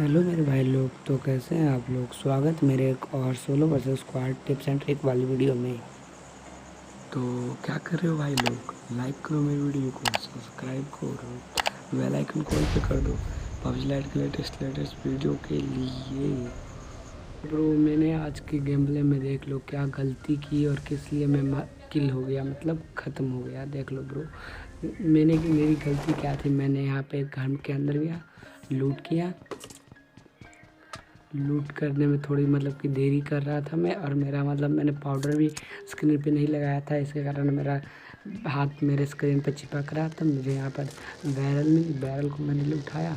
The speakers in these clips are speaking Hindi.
हेलो मेरे भाई लोग, तो कैसे हैं आप लोग। स्वागत मेरे एक और solo versus squad tips and trick वाली वीडियो में। तो क्या कर रहे हो भाई लोग, लाइक करो मेरी वीडियो को, सब्सक्राइब करो, बेल आइकन कॉल पे कर दो पबजी लाइट के लेटेस्ट वीडियो के लिए। ब्रो मैंने आज के गेम प्ले में देख लो क्या गलती की और किस लिए मैं किल हो गया, मतलब ख़त्म हो गया। देख लो ब्रो, मेरी गलती क्या थी। मैंने यहाँ पे एक घर के अंदर गया, लूट किया। लूट करने में थोड़ी मतलब कि देरी कर रहा था मैं, और मेरा मतलब मैंने पाउडर भी स्क्रीन पे नहीं लगाया था, इसके कारण मेरा हाथ मेरे स्क्रीन पे चिपक रहा था। मुझे यहाँ पर बैरल को मैंने उठाया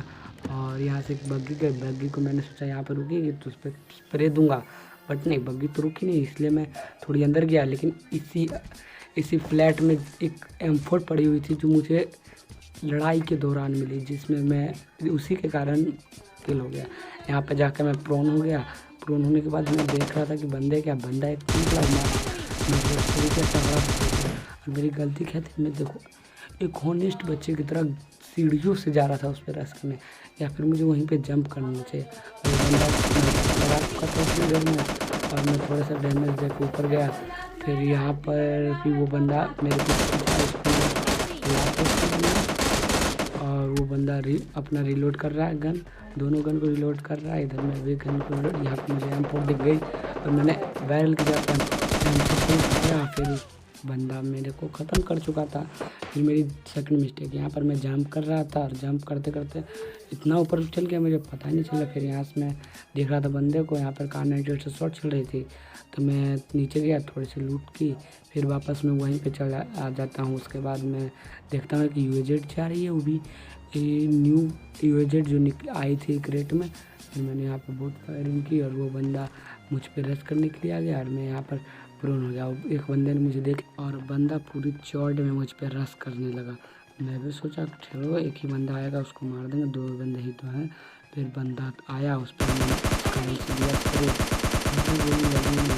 और यहाँ से एक बग्गी को मैंने सोचा यहाँ पर रुकेगी तो उस पर स्प्रे दूंगा, बट नहीं, बग्गी तो रुकी नहीं, इसलिए मैं थोड़ी अंदर गया। लेकिन इसी फ्लैट में एक M4 पड़ी हुई थी जो मुझे लड़ाई के दौरान मिली, जिसमें मैं उसी के कारण किल हो गया। यहाँ पे जाकर मैं प्रोन हो गया। प्रोन होने के बाद मैं देख रहा था कि बंदा एक निकला, मैं उस तरीके से और मेरी गलती क्या थी। मैं देखो एक हॉनेस्ट बच्चे की तरह सीढ़ियों से जा रहा था उस पर रस करने, या फिर मुझे वहीं पे जंप करना चाहिए। और बंदा लगा चुका था उतनी देर में, और मैं थोड़ा सा डैमेज देकर ऊपर गया। फिर यहाँ पर भी वो बंदा मेरे पीछे और वो बंदा अपना रिलोड कर रहा है गन, दोनों गन को रिलोड कर रहा है। इधर मैं भी गन को रिलोड, यहाँ पे मुझे M4 दिख गई और मैंने बैरल की जगह M4 किया। फिर उस बंदा मेरे को ख़त्म कर चुका था। फिर मेरी सेकंड मिस्टेक, यहाँ पर मैं जंप कर रहा था और जंप करते करते इतना ऊपर चल गया मुझे पता नहीं चला। फिर यहाँ से मैं देख रहा था बंदे को, यहाँ पर कार 98 से शॉट चल रही थी, तो मैं नीचे गया, थोड़ी सी लूट की, फिर वापस मैं वहीं पे चला आ जाता हूँ। उसके बाद मैं देखता हूँ कि UAZ जा रही है, वो भी न्यू UAZ जो आई थी क्रेट में। फिर मैंने यहाँ पर बहुत फायरिंग की और वो बंदा मुझ पर रश करने के लिए आ गया और मैं यहाँ पर प्रोन हो गया। एक बंदे ने मुझे देख और बंदा पूरी चौड़ में मुझ पर रश करने लगा। मैं भी सोचा चलो एक ही बंदा आएगा उसको मार देंगे, दो बंदे ही तो हैं। फिर बंदा आया, उस पर मैंने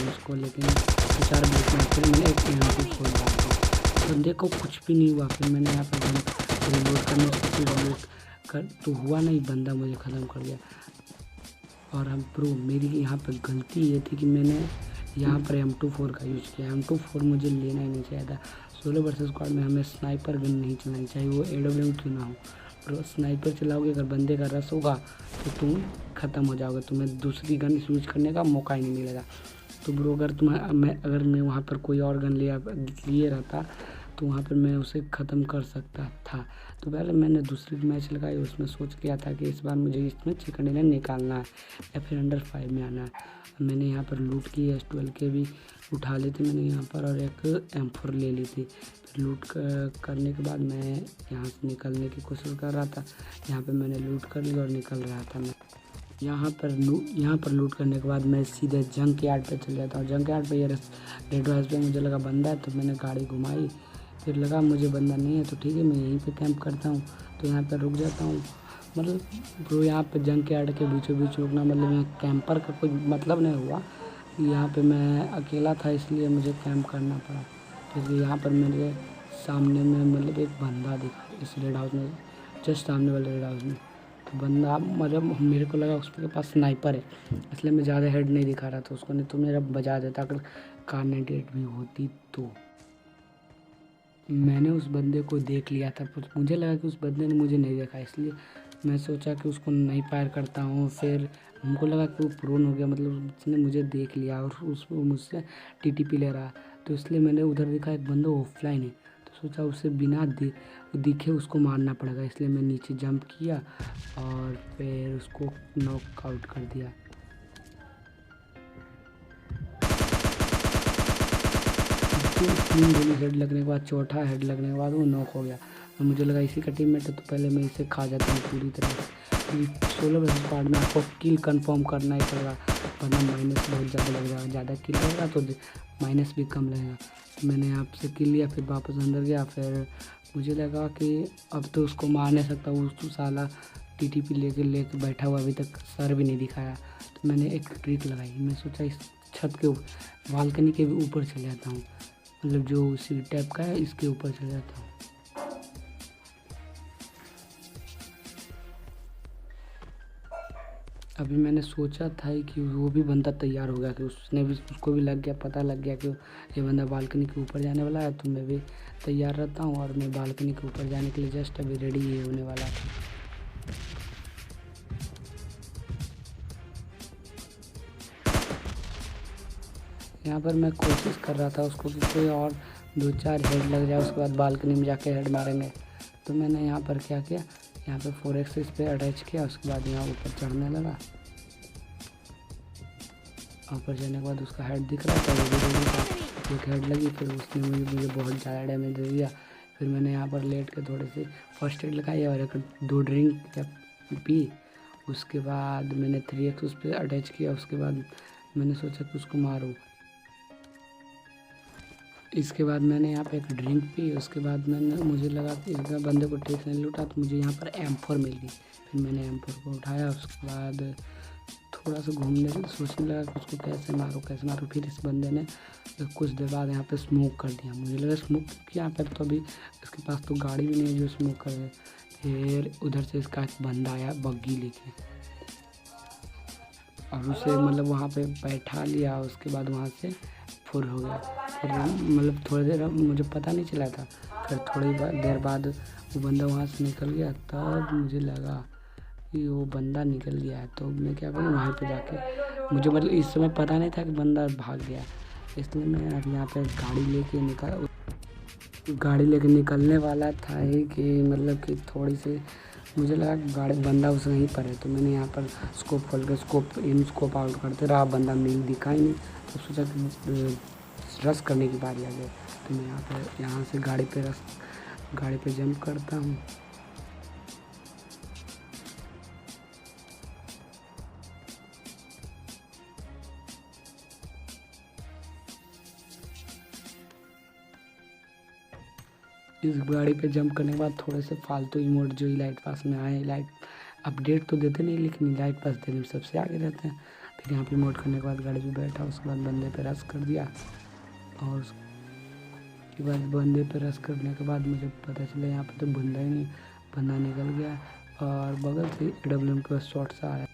उसको, लेकिन 2-4 मिनट में फिर मैंने एक M2 खोल डाला। बंदे को कुछ भी नहीं हुआ। फिर मैंने यहाँ पर रिलोड करने से रिलोड कर तो हुआ नहीं, बंदा मुझे ख़त्म कर दिया। और हम प्रो मेरी यहाँ पर गलती ये थी कि मैंने यहाँ पर M24 का यूज़ किया। M24 मुझे लेना ही नहीं चाहिए था। सोलो वर्सेस स्क्वाड में हमें स्नाइपर गन नहीं चलानी चाहिए, वो AWM क्यों ना हो। और स्नाइपर चलाओगे अगर बंदे का रस होगा तो तुम ख़त्म हो जाओगे, तुम्हें दूसरी गन यूज़ करने का मौका ही नहीं मिलेगा। तो ब्रो अगर मैं वहाँ पर कोई और गन लिए रहता तो वहाँ पर मैं उसे ख़त्म कर सकता था। तो पहले मैंने दूसरी मैच लगाई, उसमें सोच किया था कि इस बार मुझे इसमें चिकन डिनर निकालना है या फिर अंडर 5 में आना है। मैंने यहाँ पर लूट की, S12 के भी उठा ली थी मैंने यहाँ पर, और एक M4 ले ली थी। फिर लूट करने के बाद मैं यहाँ से निकलने की कोशिश कर रहा था। यहाँ पर मैंने लूट कर ली और निकल रहा था मैं। यहाँ पर लूट करने के बाद मैं सीधे जंक यार्ड पे चल जाता हूँ। जंक यार्ड पे ये रेड हाउस पे मुझे लगा बंदा है, तो मैंने गाड़ी घुमाई। फिर लगा मुझे बंदा नहीं है तो ठीक है, मैं यहीं पे कैंप करता हूँ, तो यहाँ पर रुक जाता हूँ। मतलब ब्रो यहाँ पे जंक यार्ड के बीचों बीच रुकना मतलब यहाँ कैंपर का कोई मतलब नहीं हुआ। यहाँ पे मैं अकेला था इसलिए मुझे कैंप करना पड़ा। फिर यहाँ पर मेरे सामने में मतलब एक बंदा दिखा इस रेड हाउस में, जस्ट सामने वाले रेड हाउस में। तो बंदा मतलब मेरे को लगा उसके पास स्नाइपर है, इसलिए मैं ज़्यादा हेड नहीं दिखा रहा था उसको, नहीं तो मेरा बजा देता अगर कार 98 भी होती तो। मैंने उस बंदे को देख लिया था, पर मुझे लगा कि उस बंदे ने मुझे नहीं देखा, इसलिए मैं सोचा कि उसको नहीं फायर करता हूँ। फिर हमको लगा कि वो प्रोन हो गया, मतलब उसने मुझे देख लिया और उसको मुझसे TTP ले रहा, तो इसलिए मैंने उधर देखा एक बंदा ऑफलाइन है, तो सोचा उसे बिना दिखे उसको मारना पड़ेगा, इसलिए मैं नीचे जंप किया और फिर उसको नॉक आउट कर दिया। तीन गोली हेड लगने के बाद, चौथा हेड लगने के बाद वो नॉक हो गया। और मुझे लगा इसी का टीममेट है, तो पहले मैं इसे खा जाता हूँ पूरी तरह से। सोलो वर्सेस स्क्वाड में आपको किल कंफर्म करना ही पड़ेगा, वरना माइनस बहुत ज़्यादा लग जाएगा। ज़्यादा किल लगेगा तो माइनस भी कम लगेगा। तो मैंने आपसे किल लिया, फिर वापस अंदर गया। फिर मुझे लगा कि अब तो उसको मार नहीं सकता, उस साला TTP लेके बैठा हुआ, अभी तक सर भी नहीं दिखाया। तो मैंने एक ट्रिक लगाई, मैं सोचा इस छत के बालकनी के भी ऊपर चले जाता हूँ, मतलब जो उसी टाइप का है इसके ऊपर चले जाता हूँ। अभी मैंने सोचा था कि वो भी बंदा तैयार हो गया, कि उसको भी लग गया, पता लग गया कि ये बंदा बालकनी के ऊपर जाने वाला है। तो मैं भी तैयार रहता हूँ और मैं बालकनी के ऊपर जाने के लिए जस्ट अभी रेडी ही होने वाला था। यहाँ पर मैं कोशिश कर रहा था उसको कि कोई और 2-4 हेड लग जाए, उसके बाद बालकनी में जाके हेड मारेंगे। तो मैंने यहाँ पर क्या किया, यहाँ पे 4 एक्सिस पे अटैच किया, उसके बाद यहाँ ऊपर चढ़ने लगा। ऊपर जाने के बाद उसका हेड दिख रहा था, एक हेड लगी, फिर उसने मुझे बहुत ज़्यादा डैमेज दे दिया। फिर मैंने यहाँ पर लेट के थोड़े से फर्स्ट एड लगाई और 2 ड्रिंक पी। उसके बाद मैंने 3 एक्सिस पे अटैच किया। उसके बाद मैंने सोचा कि उसको मारूँ। इसके बाद मैंने यहाँ पे एक ड्रिंक पी। उसके बाद मुझे लगा कि इस बंदे को ठीक से नहीं लूटा, तो मुझे यहाँ पर M4 मिल गई। फिर मैंने M4 को उठाया। उसके बाद थोड़ा सा घूमने सोचने लगा कि उसको कैसे मारूँ। फिर इस बंदे ने कुछ देर बाद यहाँ पे स्मोक कर दिया। मुझे लगा स्मोक किया यहाँ पर, तो अभी इसके पास तो गाड़ी भी नहीं है जो स्मोक कर दे। फिर उधर से इसका एक बंदा आया बग्गी लेके, और उसे मतलब वहाँ पे बैठा लिया। उसके बाद वहाँ से फुर हो गया। फिर मतलब थोड़ी देर मुझे पता नहीं चला था। फिर थोड़ी देर बाद वो बंदा वहाँ से निकल गया, तब मुझे लगा कि वो बंदा निकल गया है। तो मैं क्या करूँ, वहाँ पे जाके, मुझे मतलब इस समय पता नहीं था कि बंदा भाग गया, इसलिए मैं अब यहाँ पे गाड़ी लेके निकलने वाला था ही कि मतलब कि थोड़ी सी मुझे लगा बंदा उस वहीं पर है। तो मैंने यहाँ पर स्कोप खोल के स्कोप आउट करते रहा, बंदा दिखा ही नहीं। तो सोचा कि रश करने की बारी आ गई। तो मैं यहाँ से गाड़ी पे जंप करता हूँ। इस गाड़ी पे जंप करने के बाद थोड़े से फालतू इमोट जो लाइट पास में आए, लाइट अपडेट तो देते नहीं, लेकिन लाइट पास देने में सबसे आगे रहते हैं। फिर यहाँ पे इमोट करने के बाद गाड़ी पे बैठा। उसके बाद बंदे पे रश कर दिया, और उसके बाद बंदे पे रश करने के बाद मुझे पता चला यहाँ पे तो बंदा ही नहीं, बंदा निकल गया और बगल से AWM के शॉट से आया।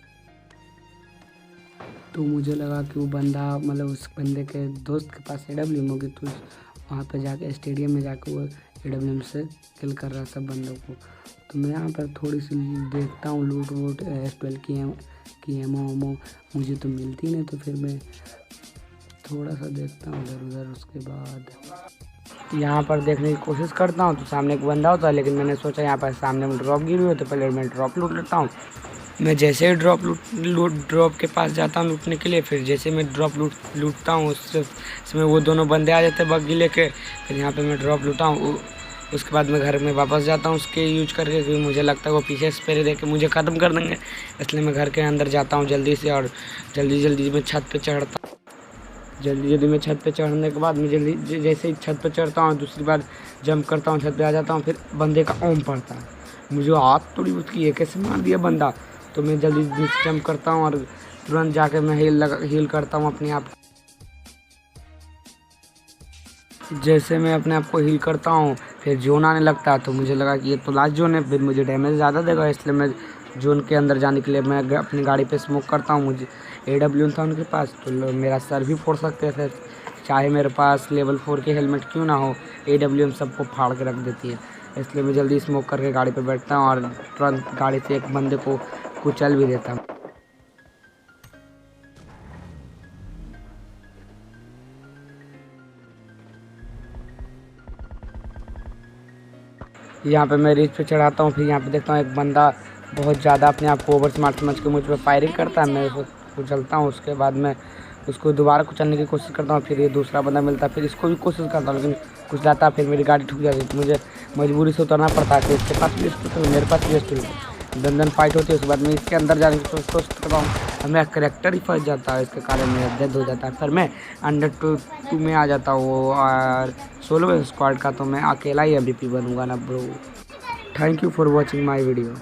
तो मुझे लगा कि वो बंदा मतलब उस बंदे के दोस्त के पास AWM होगी, तो वहाँ पे जाके स्टेडियम में जाके वो AWM से किल कर रहा सब बंदों को। तो मैं यहाँ पर थोड़ी सी देखता हूँ लूट वूट S12 की एमओ मुझे तो मिलती नहीं। तो फिर मैं थोड़ा सा देखता हूँ इधर उधर। उसके बाद यहाँ पर देखने की कोशिश करता हूँ तो सामने एक बंदा होता है, लेकिन मैंने सोचा यहाँ पर सामने में ड्रॉप गिरी हुई, तो पहले मैं ड्रॉप लूट लेता हूँ। मैं जैसे ही ड्रॉप के पास जाता हूँ लूटने के लिए, फिर जैसे मैं ड्रॉप लूटता हूँ उसमें वो दोनों बंदे आ जाते हैं बग्गी लेके। फिर यहाँ पे मैं ड्रॉप लूटा हूँ। उसके बाद मैं घर में वापस जाता हूँ उसके यूज करके, क्योंकि मुझे लगता है वो पीछे स्प्रे दे के मुझे ख़त्म कर देंगे। इसलिए मैं घर के अंदर जाता हूँ जल्दी से, और जल्दी मैं छत पे चढ़ता हूँ। जल्दी मैं छत पे चढ़ने के बाद मैं जैसे ही छत पे चढ़ता हूँ, दूसरी बार जंप करता हूँ, छत पे आ जाता हूँ। फिर बंदे का ओम पड़ता है, मुझे हाथ थोड़ी उसकी कैसे मार दिया बंदा। तो मैं जल्दी जंप करता हूँ और तुरंत जाके मैं हील करता हूँ अपने आप। जैसे मैं अपने आप को हील करता हूँ, फिर जोन आने लगता है। तो मुझे लगा कि ये तो लास्ट जोन है, फिर मुझे डैमेज ज़्यादा देगा, इसलिए मैं जोन के अंदर जाने के लिए मैं अपनी गाड़ी पे स्मोक करता हूँ। मुझे AWM था उनके पास, तो मेरा सर भी फोड़ सकते थे, चाहे मेरे पास लेवल 4 की हेलमेट क्यों ना हो, AWM सबको फाड़ के रख देती है। इसलिए मैं जल्दी स्मोक करके गाड़ी पे बैठता हूँ और तुरंत गाड़ी से एक बंदे को कुचल भी देता हूँ। यहाँ पे मैं रिच पे चढ़ाता हूँ। फिर यहाँ पे देखता हूँ एक बंदा बहुत ज़्यादा अपने आप को ओवर स्मार्ट समझ के मुझ पर फायरिंग करता है। मैं उसको कुचलता हूँ। उसके बाद मैं उसको दोबारा कुचलने की कोशिश करता हूँ। फिर ये दूसरा बंदा मिलता है, फिर इसको भी कोशिश करता हूँ, लेकिन कुचलाता है। फिर मेरी गाड़ी ठुक जाती है, तो मुझे मजबूरी से उतरना पड़ता है। फिर इसके पास भी स्कूटर, मेरे पास भी स्कूटर, दन फाइट होती है। उसके बाद मैं इसके अंदर जाने की कोशिश करता हूँ, और मेरा करेक्टर ही फंस जाता है, इसके कारण मेरा डेथ हो जाता है। फिर मैं अंडर 2 में आ जाता हूँ, और सोलो स्क्वाड का तो मैं अकेला ही MVP बनूंगा ना bro. Thank you for watching my video.